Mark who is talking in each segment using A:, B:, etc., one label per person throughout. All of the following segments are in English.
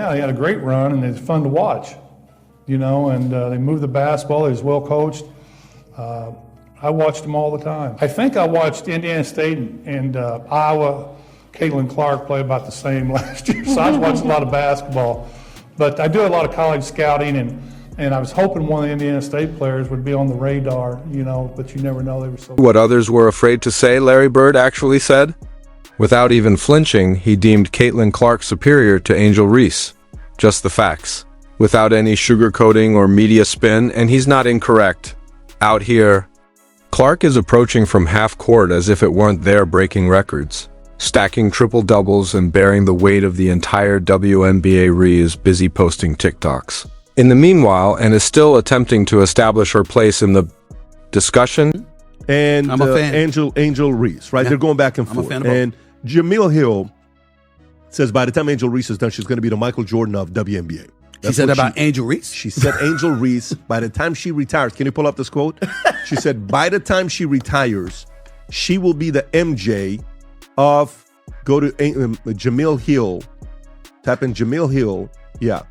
A: Yeah, they had a great run, and it's fun to watch, you know, and they moved the basketball. They was well coached. I watched them all the time. I think I watched Indiana State and Iowa, Caitlin Clark play about the same last year, so I was watching a lot of basketball. But I do a lot of college scouting, and I was hoping one of the Indiana State players would be on the radar, you know, but you never know, they were so...
B: What others were afraid to say, Larry Bird actually said. Without even flinching, he deemed Caitlin Clark superior to Angel Reese. Just the facts. Without any sugarcoating or media spin, and he's not incorrect. Out here, Clark is approaching from half court as if it weren't there, breaking records. Stacking triple-doubles and bearing the weight of the entire WNBA. Ree is busy posting TikToks. In the meanwhile, and is still attempting to establish her place in the discussion.
C: And I'm a fan. Angel Reese, right? Yeah. They're going back and forth. And Jamil Hill says by the time Angel Reese is done, she's going to be the Michael Jordan of WNBA.
D: She said about Angel Reese?
C: She said Angel Reese, by the time she retires, can you pull up this quote? She said, by the time she retires, she will be the MJ of, go to Jamil Hill, type in Jamil Hill, yeah.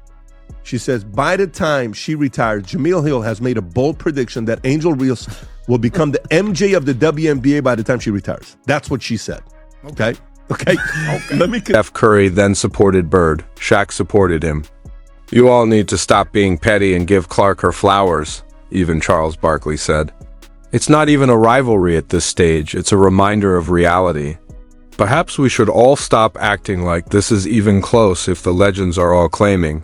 C: She says, by the time she retires, Jamil Hill has made a bold prediction that Angel Reese will become the MJ of the WNBA by the time she retires. That's what she said. Okay? Let me...
B: Steph Curry then supported Bird. Shaq supported him. You all need to stop being petty and give Clark her flowers, even Charles Barkley said. It's not even a rivalry at this stage, it's a reminder of reality. Perhaps we should all stop acting like this is even close if the legends are all claiming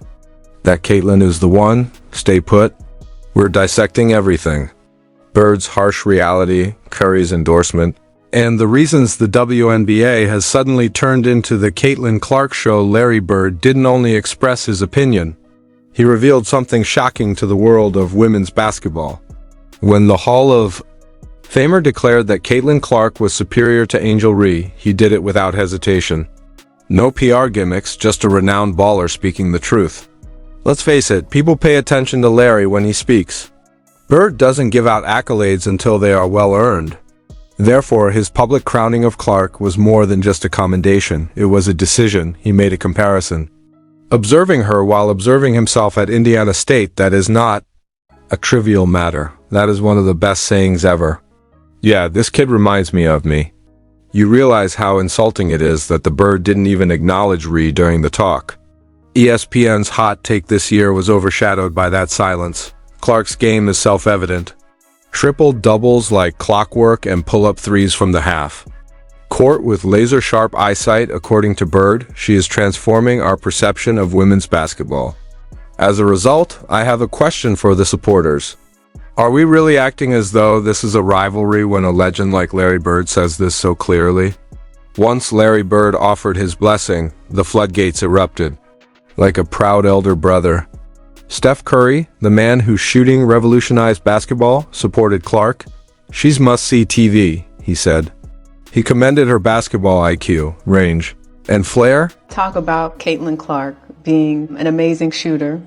B: that Caitlin is the one. Stay put. We're dissecting everything. Bird's harsh reality, Curry's endorsement, and the reasons the WNBA has suddenly turned into the Caitlin Clark show. Larry Bird didn't only express his opinion, he revealed something shocking to the world of women's basketball. When the Hall of Famer declared that Caitlin Clark was superior to Angel Reese, he did it without hesitation. No PR gimmicks, just a renowned baller speaking the truth. Let's face it, people pay attention to Larry when he speaks. Bird doesn't give out accolades until they are well earned. Therefore, his public crowning of Clark was more than just a commendation. It was a decision. He made a comparison. Observing her while observing himself at Indiana State, that is not a trivial matter. That is one of the best sayings ever. Yeah, this kid reminds me of me. You realize how insulting it is that the Bird didn't even acknowledge Reese during the talk. ESPN's hot take this year was overshadowed by that silence. Clark's game is self-evident. Triple doubles like clockwork and pull-up threes from the half. Court with laser-sharp eyesight, according to Bird, she is transforming our perception of women's basketball. As a result, I have a question for the supporters. Are we really acting as though this is a rivalry when a legend like Larry Bird says this so clearly? Once Larry Bird offered his blessing, the floodgates erupted. Like a proud elder brother, Steph Curry, the man whose shooting revolutionized basketball, supported Clark. She's must-see TV, he said. He commended her basketball IQ, range, and flair.
E: Talk about Caitlin Clark being an amazing shooter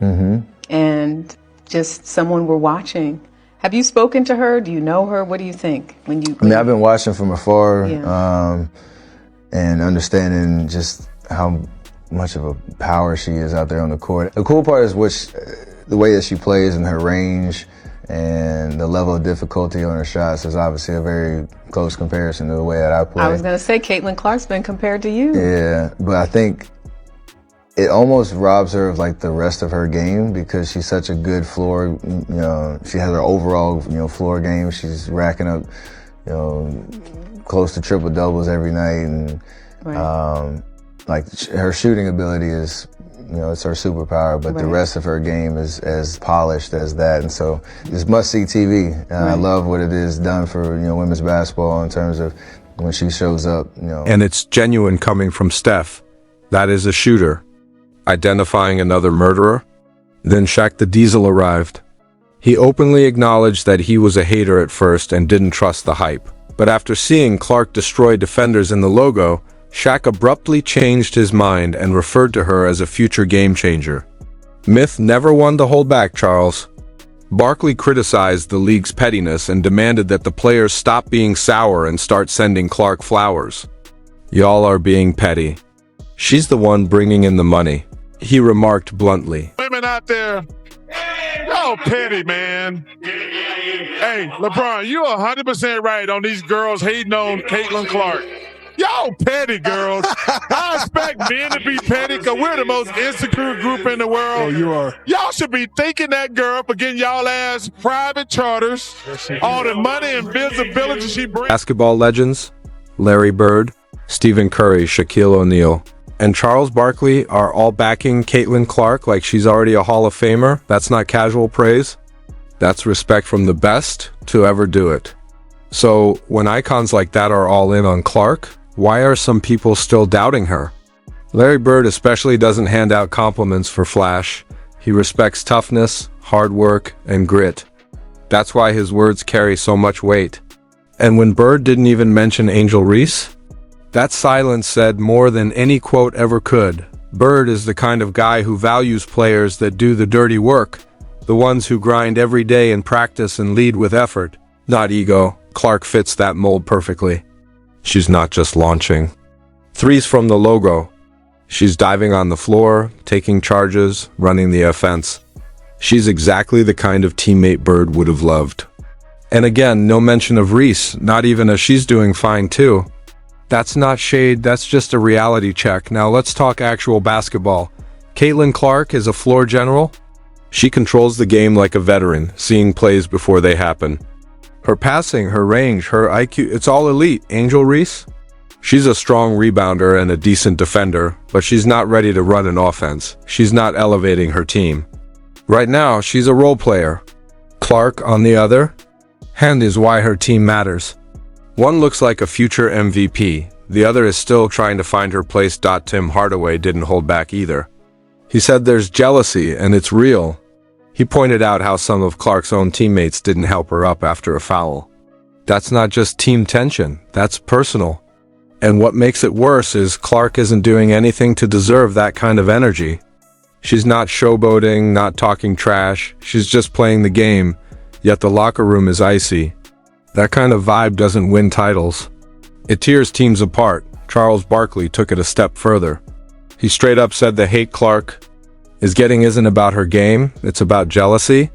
E: and just someone we're watching. Have you spoken to her? Do you know her? What do you think?
F: I mean, I've been watching from afar and understanding just how much of a power she is out there on the court. The cool part is the way that she plays and her range and the level of difficulty on her shots is obviously a very close comparison to the way that I play.
E: I was going to say Caitlin Clark's been compared to you.
F: Yeah, but I think it almost robs her of like the rest of her game because she's such a good floor, she has her overall, floor game. She's racking up, close to triple doubles every night and like her shooting ability is, it's her superpower, but the rest of her game is as polished as that. And so it's must-see TV. I love what it is done for, women's basketball in terms of when she shows up,
B: And it's genuine coming from Steph. That is a shooter. Identifying another murderer. Then Shaq the Diesel arrived. He openly acknowledged that he was a hater at first and didn't trust the hype. But after seeing Clark destroy defenders in the logo, Shaq abruptly changed his mind and referred to her as a future game changer. Myth never one to hold back, Charles. Barkley criticized the league's pettiness and demanded that the players stop being sour and start sending Clark flowers. Y'all are being petty. She's the one bringing in the money. he remarked bluntly.
D: Women out there, y'all petty, man. Hey, LeBron, you 100% right on these girls hating on Caitlin Clark. Y'all petty girls. I expect men to be petty because we're the most insecure group in the world.
C: Oh, you are.
D: Y'all should be thanking that girl for getting y'all ass private charters, all the money and visibility she brings.
B: Basketball legends Larry Bird, Stephen Curry, Shaquille O'Neal, and Charles Barkley are all backing Caitlin Clark like she's already a Hall of Famer. That's not casual praise. That's respect from the best to ever do it. So when icons like that are all in on Clark, why are some people still doubting her? Larry Bird especially doesn't hand out compliments for flash. He respects toughness, hard work, and grit. That's why his words carry so much weight. And when Bird didn't even mention Angel Reese, that silence said more than any quote ever could. Bird is the kind of guy who values players that do the dirty work, the ones who grind every day in practice and lead with effort, not ego. Clark fits that mold perfectly. She's not just launching threes from the logo. She's diving on the floor, taking charges, running the offense. She's exactly the kind of teammate Bird would have loved. And again, no mention of Reese, not even as she's doing fine too. That's not shade, that's just a reality check. Now let's talk actual basketball. Caitlin Clark is a floor general. She controls the game like a veteran, seeing plays before they happen. Her passing, her range, her IQ, it's all elite. Angel Reese? She's a strong rebounder and a decent defender, but she's not ready to run an offense. She's not elevating her team. Right now, she's a role player. Clark, on the other hand, is why her team matters. One looks like a future MVP. The other is still trying to find her place. Tim Hardaway didn't hold back either. He said there's jealousy, and it's real. He pointed out how some of Clark's own teammates didn't help her up after a foul. That's not just team tension, that's personal. And what makes it worse is Clark isn't doing anything to deserve that kind of energy. She's not showboating, not talking trash, she's just playing the game, yet the locker room is icy. That kind of vibe doesn't win titles. It tears teams apart. Charles Barkley took it a step further. He straight up said the hate Clark is getting isn't about her game, it's about jealousy.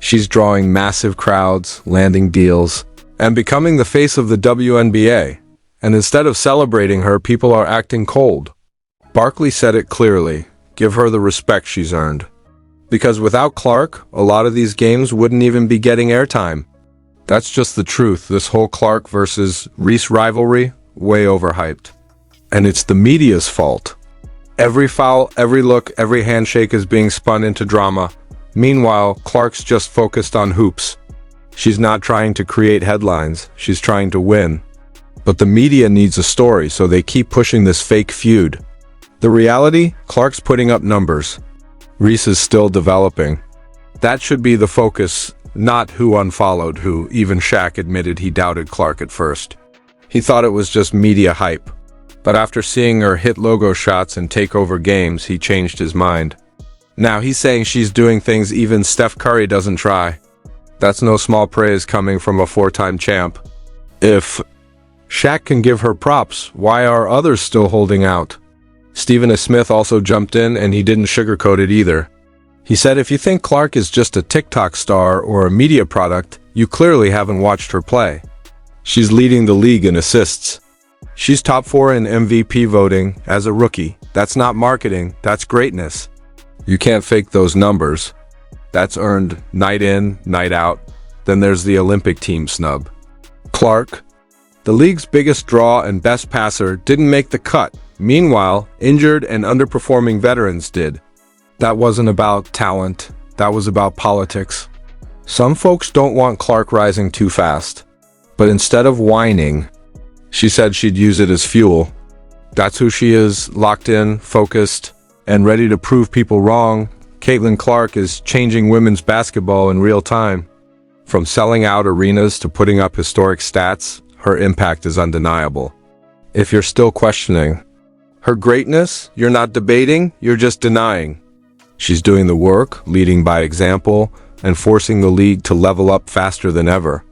B: She's drawing massive crowds, landing deals, and becoming the face of the WNBA. And instead of celebrating her, people are acting cold. Barkley said it clearly, give her the respect she's earned. Because without Clark, a lot of these games wouldn't even be getting airtime. That's just the truth. This whole Clark versus Reese rivalry, way overhyped. And it's the media's fault. Every foul, every look, every handshake is being spun into drama. Meanwhile, Clark's just focused on hoops. She's not trying to create headlines, she's trying to win. But the media needs a story, so they keep pushing this fake feud. The reality? Clark's putting up numbers. Reese is still developing. That should be the focus, not who unfollowed who. Even Shaq admitted he doubted Clark at first. He thought it was just media hype. But after seeing her hit logo shots and take over games, he changed his mind. Now he's saying she's doing things even Steph Curry doesn't try. That's no small praise coming from a four-time champ. If Shaq can give her props, why are others still holding out? Stephen A. Smith also jumped in, and he didn't sugarcoat it either. He said if you think Clark is just a TikTok star or a media product, you clearly haven't watched her play. She's leading the league in assists. She's top 4 in MVP voting as a rookie. That's not marketing, that's greatness. You can't fake those numbers. That's earned night in, night out. Then there's the Olympic team snub. Clark, the league's biggest draw and best passer, didn't make the cut. Meanwhile, injured and underperforming veterans did. That wasn't about talent, that was about politics. Some folks don't want Clark rising too fast. But instead of whining, she said she'd use it as fuel. That's who she is, locked in, focused, and ready to prove people wrong. Caitlin Clark is changing women's basketball in real time. From selling out arenas to putting up historic stats, her impact is undeniable. If you're still questioning her greatness, you're not debating, you're just denying. She's doing the work, leading by example, and forcing the league to level up faster than ever.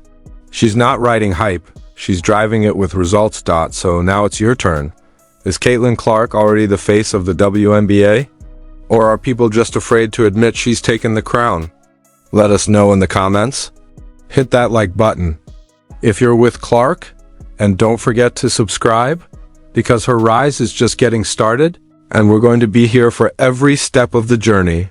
B: She's not riding hype, she's driving it with results. So now it's your turn. Is Caitlin Clark already the face of the WNBA? Or are people just afraid to admit she's taken the crown? Let us know in the comments. Hit that like button if you're with Clark, and don't forget to subscribe, because her rise is just getting started, and we're going to be here for every step of the journey.